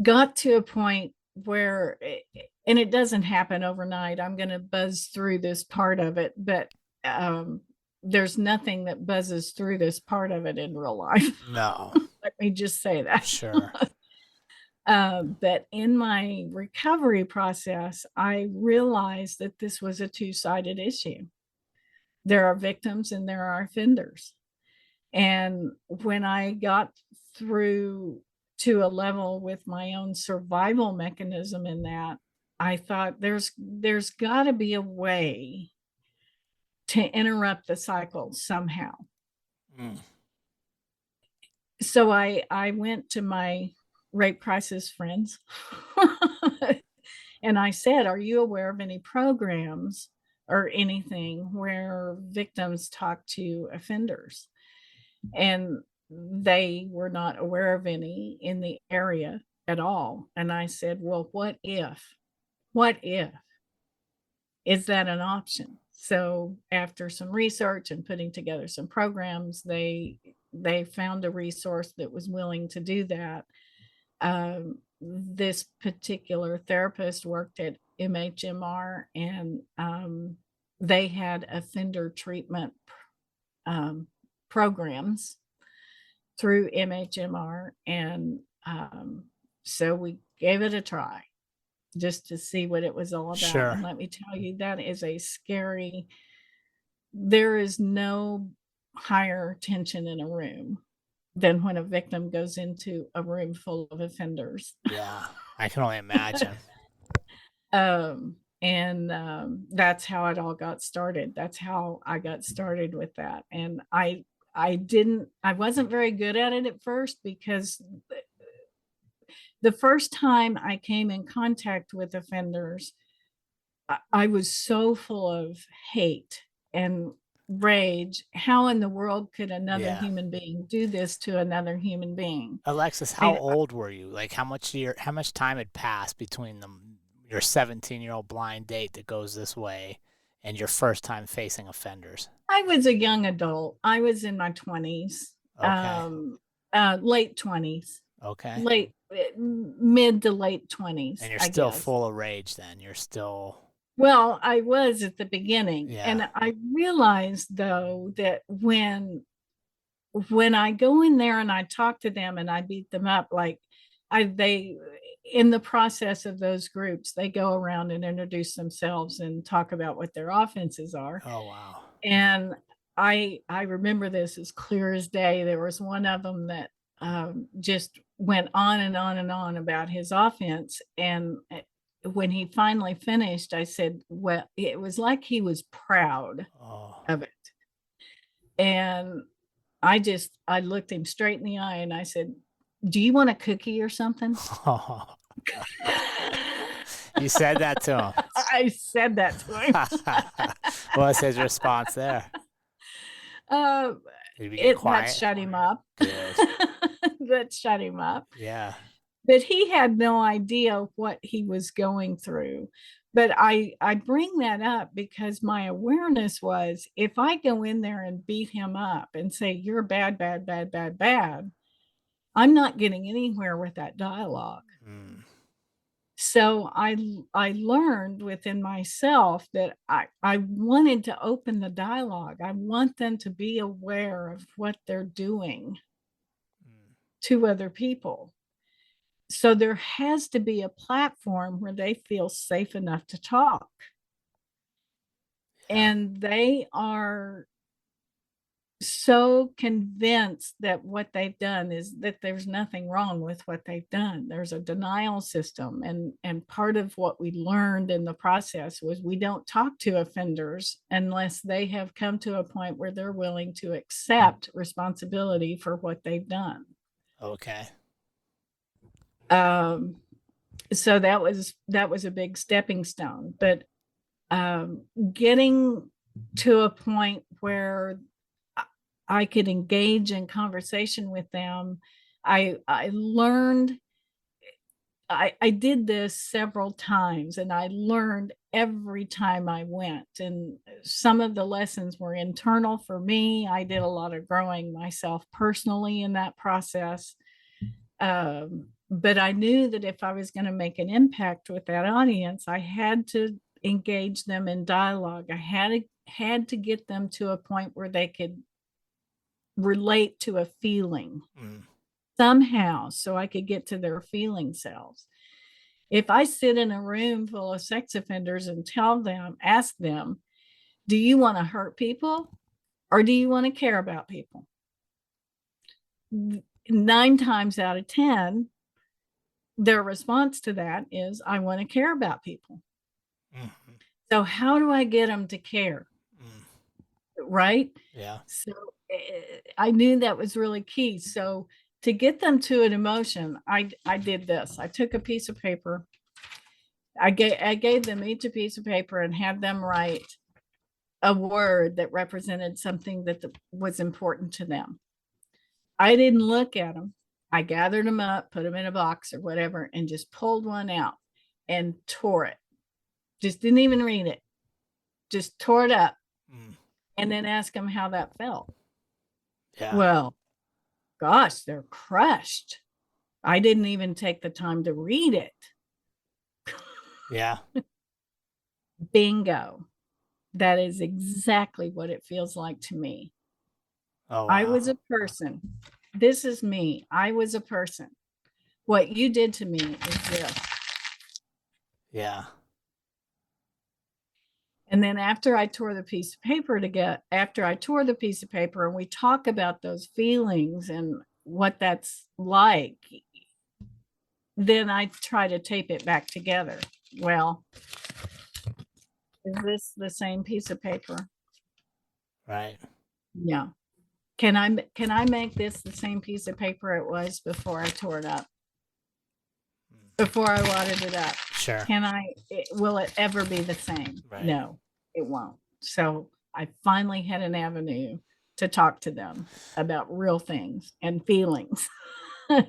got to a point where, and it doesn't happen overnight. I'm going to buzz through this part of it, but there's nothing that buzzes through this part of it in real life. No. Let me just say that. Sure. But in my recovery process, I realized that this was a two-sided issue. There are victims and there are offenders. And when I got through to a level with my own survival mechanism in that, I thought there's got to be a way to interrupt the cycle somehow. So I went to my rape crisis friends and I said, are you aware of any programs or anything where victims talk to offenders? And they were not aware of any in the area at all. And I said, well, what if is that an option? So after some research and putting together some programs, they found a resource that was willing to do that. This particular therapist worked at MHMR, and they had offender treatment programs through MHMR. And so we gave it a try just to see what it was all about. Sure. And let me tell you, that is there is no higher tension in a room than when a victim goes into a room full of offenders. Yeah, I can only imagine. That's how it all got started. That's how I got started with that. And I wasn't very good at it at first, because the first time I came in contact with offenders, I was so full of hate and rage. How in the world could another human being do this to another human being? Alexis, how old were you? Like, how much time had passed between your 17-year-old blind date that goes this way and your first time facing offenders? I was a young adult. I was in my 20s. Okay. Late 20s. Okay. Mid to late 20s. And you're still full of rage then. You're still... Well, I was at the beginning, Yeah. and I realized though that when I go in there and I talk to them and I beat them up, like they in the process of those groups, they go around and introduce themselves and talk about what their offenses are. Oh, wow. And I remember this as clear as day. There was one of them that just went on and on and on about his offense. And when he finally finished, I said, well, it was like he was proud Oh. of it. And I looked him straight in the eye and I said, do you want a cookie or something? You said that to him. I said that to him. What was his response there? Did we get That quiet? shut him up. Good. That shut him up. Yeah. But he had no idea what he was going through. But I bring that up because my awareness was, if I go in there and beat him up and say, you're bad, bad, bad, bad, bad, I'm not getting anywhere with that dialogue. Mm. So I learned within myself that I wanted to open the dialogue. I want them to be aware of what they're doing to other people. So there has to be a platform where they feel safe enough to talk. Yeah. And they are so convinced that what they've done is that there's nothing wrong with what they've done. There's a denial system. And part of what we learned in the process was we don't talk to offenders unless they have come to a point where they're willing to accept responsibility for what they've done. Okay. So that was a big stepping stone. But getting to a point where I could engage in conversation with them, I learned. I did this several times, and I learned every time I went. And some of the lessons were internal for me. I did a lot of growing myself personally in that process. But I knew that if I was going to make an impact with that audience, I had to engage them in dialogue. I had to get them to a point where they could relate to a feeling somehow, so I could get to their feeling selves. If I sit in a room full of sex offenders and ask them, do you want to hurt people or do you want to care about people? 9 times out of 10, their response to that is, I want to care about people. Mm-hmm. So how do I get them to care? Right? Yeah. So I knew that was really key. So to get them to an emotion, I did this. I took a piece of paper. I gave them each a piece of paper and had them write a word that represented something that was important to them. I didn't look at them. I gathered them up, put them in a box or whatever, and just pulled one out and tore it. Just didn't even read it. Just tore it up. And then asked them how that felt. Yeah. Well, gosh, they're crushed. I didn't even take the time to read it. Yeah. Bingo. That is exactly what it feels like to me. Oh, wow. I was a person. This is me. I was a person. What you did to me is this. Yeah. And then after I tore the piece of paper and we talk about those feelings and what that's like, then I try to tape it back together. Well, is this the same piece of paper? Right. Yeah. Can I make this the same piece of paper it was before I tore it up? Before I wadded it up? Sure. Will it ever be the same? Right. No, it won't. So I finally had an avenue to talk to them about real things and feelings.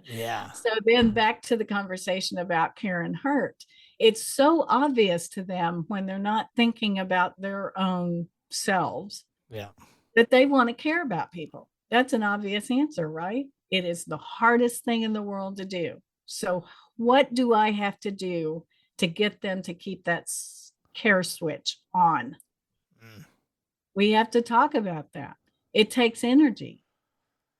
Yeah. So then back to the conversation about care and hurt. It's so obvious to them when they're not thinking about their own selves. Yeah. That they want to care about people. That's an obvious answer, right? It is the hardest thing in the world to do. So what do I have to do to get them to keep that care switch on. Mm. We have to talk about that. It takes energy.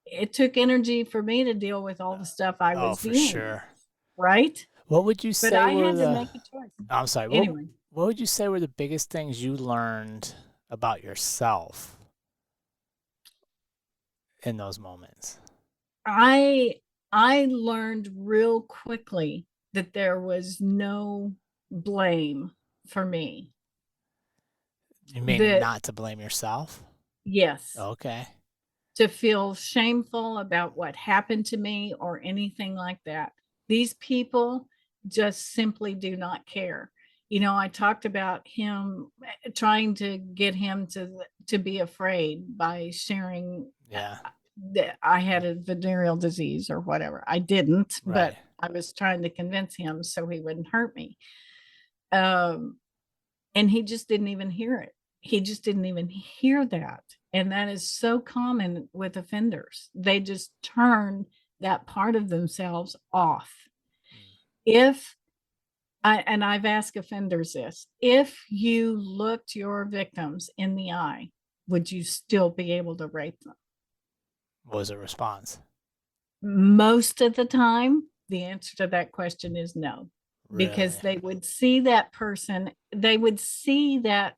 It took energy for me to deal with all the stuff I Oh, was for dealing with, sure. right? What would you But say I were had to the? make a choice. I'm sorry. Anyway, What would you say were the biggest things you learned about yourself in those moments? I I learned real quickly that there was no blame for me. You mean That not to blame yourself? yes, Okay. to feel shameful about what happened to me or anything like that. These people just simply do not care. You know, I talked about him trying to get him to be afraid by sharing Yeah. that I had a venereal disease or whatever. I didn't, Right. but I was trying to convince him so he wouldn't hurt me. Um, and he just didn't even hear it. He just didn't even hear that. And that is so common with offenders. They just turn that part of themselves off. Mm. If and I've asked offenders this, if you looked your victims in the eye, would you still be able to rape them? What was the response? Most of the time, the answer to that question is no, because Really? they would see that person, they would see that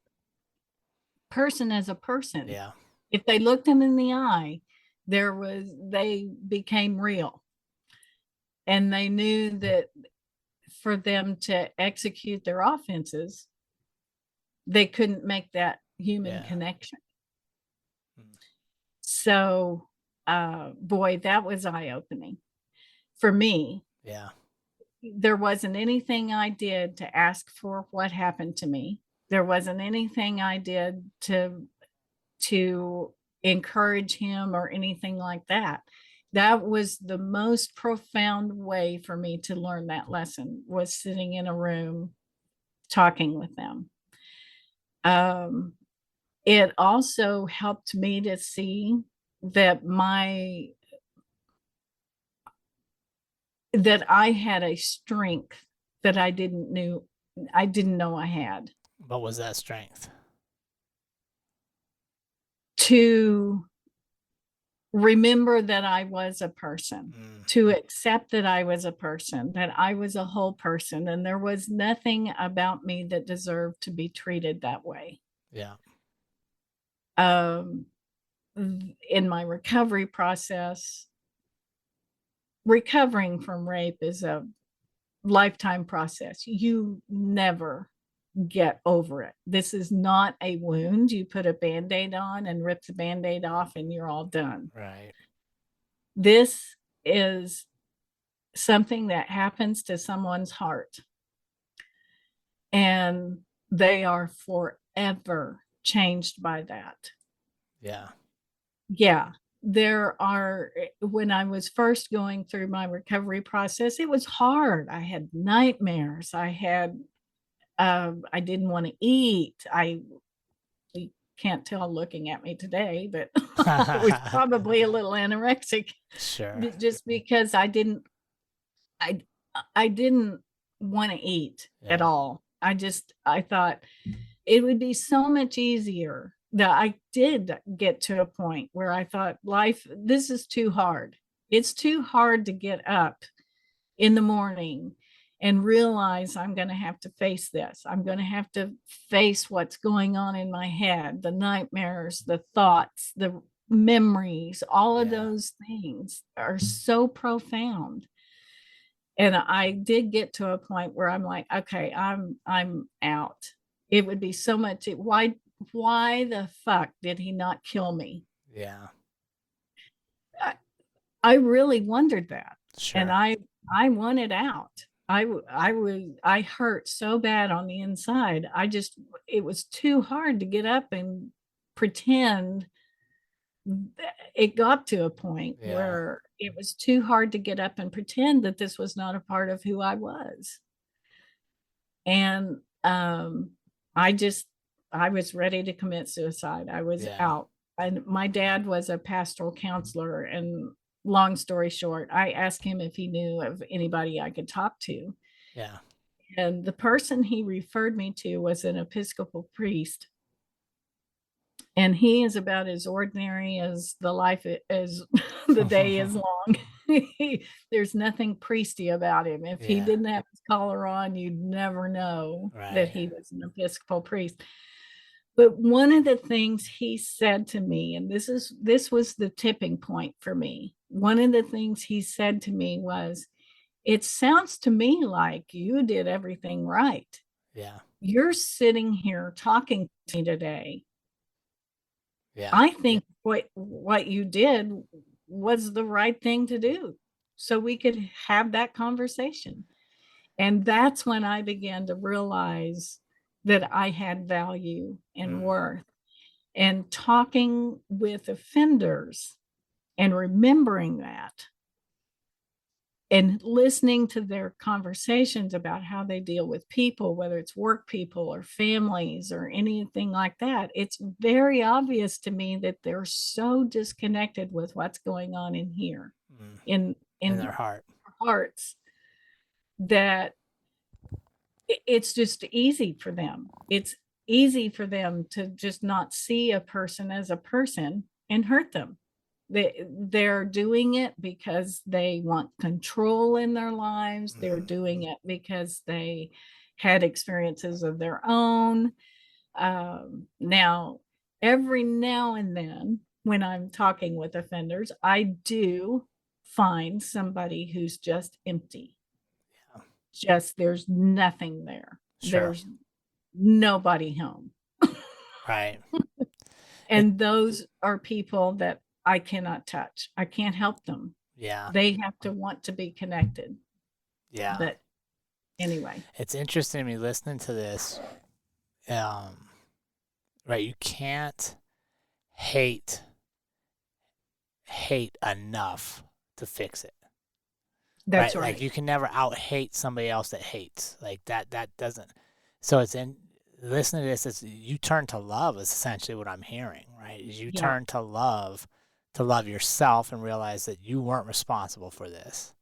person as a person. Yeah. If they looked them in the eye, they became real. And they knew that for them to execute their offenses, they couldn't make that human Yeah. connection. Mm. So, boy, that was eye opening for me. Yeah. There wasn't anything I did to ask for what happened to me. There wasn't anything I did to encourage him or anything like that. That was the most profound way for me to learn that lesson, was sitting in a room talking with them. Um, it also helped me to see that I had a strength that I didn't know I had, What was that strength? to remember that I was a person, Mm. to accept that I was a person, that I was a whole person, and there was nothing about me that deserved to be treated that way. Yeah. Um, in my recovery process, recovering from rape is a lifetime process. You never get over it. This is not a wound. You put a band aid on and rip the band aid off, and you're all done. Right. This is something that happens to someone's heart, and they are forever changed by that. Yeah. Yeah, there are when I was first going through my recovery process, it was hard. I had nightmares. I didn't want to eat. You can't tell looking at me today, but I was probably a little anorexic Sure. just because I I didn't want to eat at Yeah. all. I thought it would be so much easier. That I did get to a point where I thought, life, this is too hard. It's too hard to get up in the morning and realize I'm going to have to face this. I'm going to have to face what's going on in my head, the nightmares, the thoughts, the memories, all of Yeah. those things are so profound. And I did get to a point where I'm like, okay, I'm out. It would be so much. Why the fuck did he not kill me? Yeah. I, I really wondered that, and Sure. I wanted out. I hurt so bad on the inside. It was too hard to get up and pretend. It got to a point Yeah. where it was too hard to get up and pretend that this was not a part of who I was. And I just I was ready to commit suicide. I was Yeah. out. And my dad was a pastoral counselor, and long story short, I asked him if he knew of anybody I could talk to. Yeah. And the person he referred me to was an Episcopal priest. And he is about as ordinary as the life as the day is long. There's nothing priesty about him. If he Yeah. didn't have his collar on, you'd never know that Right. he was an Episcopal priest. But one of the things he said to me, and this was the tipping point for me. One of the things he said to me was, "It sounds to me like you did everything right. Yeah. You're sitting here talking to me today. Yeah. I think what you did was the right thing to do, so we could have that conversation." And that's when I began to realize that I had value and Mm. worth. And talking with offenders and remembering that and listening to their conversations about how they deal with people, whether it's work people or families or anything like that, it's very obvious to me that they're so disconnected with what's going on in here, Mm. in In in their heart. our hearts, that it's just easy for them. It's easy for them to just not see a person as a person and hurt them. They're doing it because they want control in their lives. They're Mhm. doing it because they had experiences of their own. Now, every now and then, when I'm talking with offenders, I do find somebody who's just empty. Yeah. Just there's nothing there. Sure. There's nobody home. Right. It. And those are people that I cannot touch. I can't help them. Yeah. They have to want to be connected. Yeah. But anyway, It's interesting to me listening to this. Right. You can't hate hate enough to fix it. that's Right. Like right. you can never out hate somebody else that hates. Like that doesn't. So it's in listening to this. It's you turn to love is essentially what I'm hearing. Right. Is you Yeah, turn to love yourself and realize that you weren't responsible for this,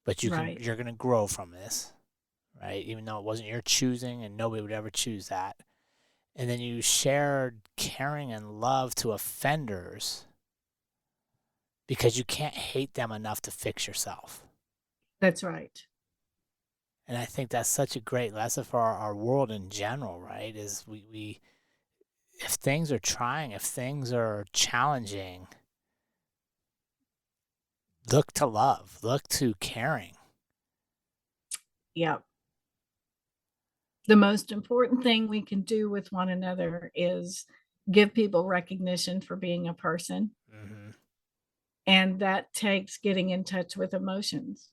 but right. you're gonna grow from this. Right. Even though it wasn't your choosing and nobody would ever choose that. And then you shared caring and love to offenders because you can't hate them enough to fix yourself. That's right. And I think that's such a great lesson for our world in general, right? Is we if things are trying, if things are challenging, look to love, look to caring. Yeah. The most important thing we can do with one another is give people recognition for being a person. Mm-hmm. And that takes getting in touch with emotions.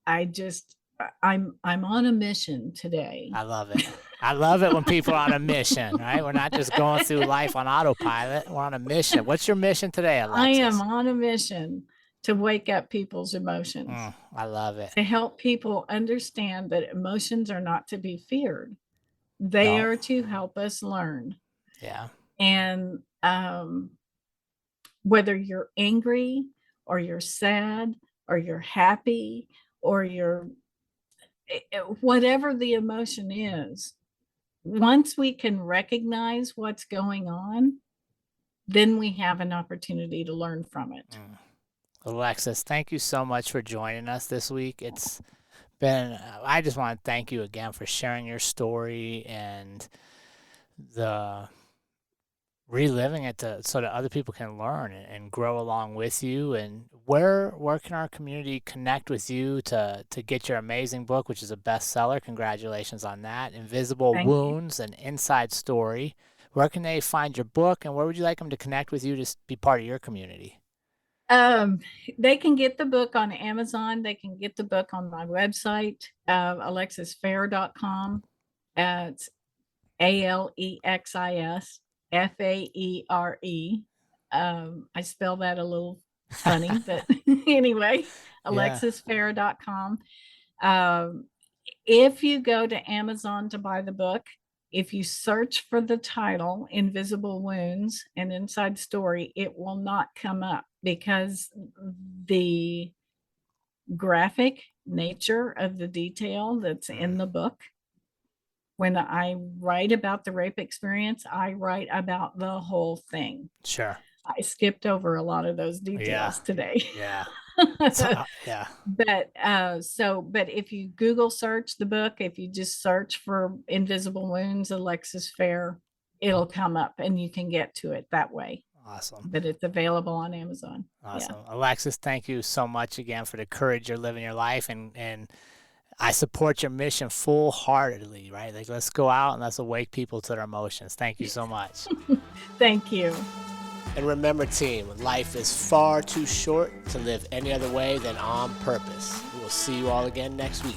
I just I'm on a mission today. I love it. I love it when people are on a mission, right? We're not just going through life on autopilot. We're on a mission. What's your mission today, I am Alexis? on a mission to wake up people's emotions, I love it. to help people understand that emotions are not to be feared. They No. are to help us learn. Yeah. And whether you're angry or you're sad or you're happy or you're whatever the emotion is, once we can recognize what's going on, then we have an opportunity to learn from it. Mm. Alexis, thank you so much for joining us this week. It's been, I just want to thank you again for sharing your story and the reliving it so that other people can learn and grow along with you. And where can our community connect with you to get your amazing book, which is a bestseller? Congratulations on that. Invisible Thank you. Wounds, an Inside Story. Where can they find your book, and where would you like them to connect with you to be part of your community? Um, they can get the book on Amazon. They can get the book on my website, alexisfaere.com. It's ALEXISFAERE. I spell that a little funny, but anyway, Yeah. alexisfaere.com. Um, if you go to Amazon to buy the book, if you search for the title, Invisible Wounds, an Inside Story, it will not come up because the graphic nature of the detail that's in the book. When I write about the rape experience, I write about the whole thing. Sure. I skipped over a lot of those details today. Yeah. Yeah. But if you Google search the book, if you just search for Invisible Wounds, Alexis Faere, it'll come up and you can get to it that way. Awesome. But it's available on Amazon. Awesome. Yeah. Alexis, thank you so much again for the courage you're living your life, and I support your mission full-heartedly, right? Like, let's go out and let's awake people to their emotions. Thank you so much. Thank you. And remember, team, life is far too short to live any other way than on purpose. We will see you all again next week.